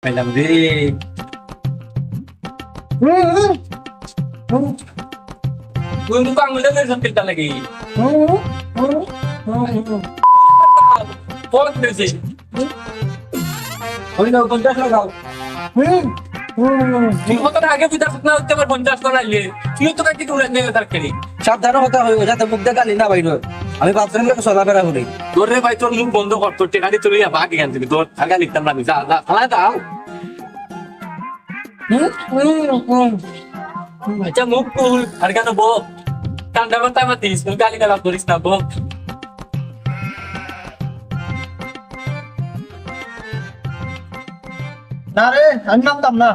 পাইলাম রে। তুই মুখ আঙুলে মেরেছ তিলটা লাগি। বল দিয়েছে। ওই না 50 লাগাও। তুই কত আগে বিদাস না হতে পার 50 করাইলে। তুই তো কাটি করে নিয়ে তার খেলি। সাবধানে কথা হইব যাতে মুখ দিয়ে গালি না বাইর হয়। আমি বাথরুমে চলাফেরা করি। তোর রে ভাই তোর মুখ বন্ধ কর, তোর টেকাটি তুই ভাগ এখান থেকে, তোর আগা লিখতাম না আমি। যা যা ফালাই দাও। আচ্ছা মুখ খুল আর কেন বল কান্ডা মাথা মাতিস, তুই গালি গালাম করিস না বল। না রে, আমি মানতাম না।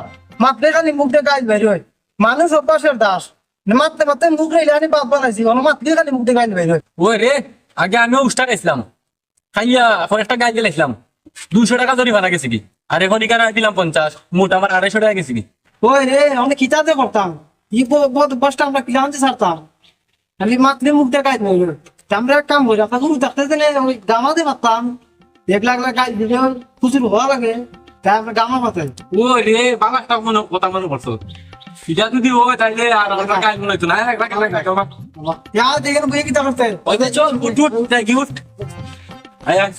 মাত্রে খালি মুখ দিয়ে গাইল বের হয়। মানুষ অভ্যাসের দাস। মারতে মারতে মুখ রেলে আমি বাপ বানাইছি, মাত্রে খালি মুখ দিয়ে গাইল বের হয়। ওই রে আগে আমিও উস্তা গেছিলাম, খাইয়া এখন একটা গাই দিলাম 200 টাকা জরিমানা গেছে কি, আর এখন এখানে দিলাম 50, মোট আমার 250 টাকা গেছে কি। ওই রে, আমি খিতাতে করতাম। বসটা আমরা কিনে আনতে ছাড়তাম। খালি মাত্রে মুখ দিয়ে গাইল বের হয়। আমরা এক কাম করি, আপনার গুরু দেখতে দিলে ওই গামাতে পারতাম। 1 লাখ গাইল দিলে খুচুর হওয়া লাগে, তাই আমরা গামা পাতাই। ওই রে বাবা একটা মনে কথা মনে করছো, এটা যদি হয় তাইলে আর আমরা গাই মনে হইতো না। দেখেন বইয়ে কিতা করতেন। ওই চল উঠ উঠ, উঠ আয় আয়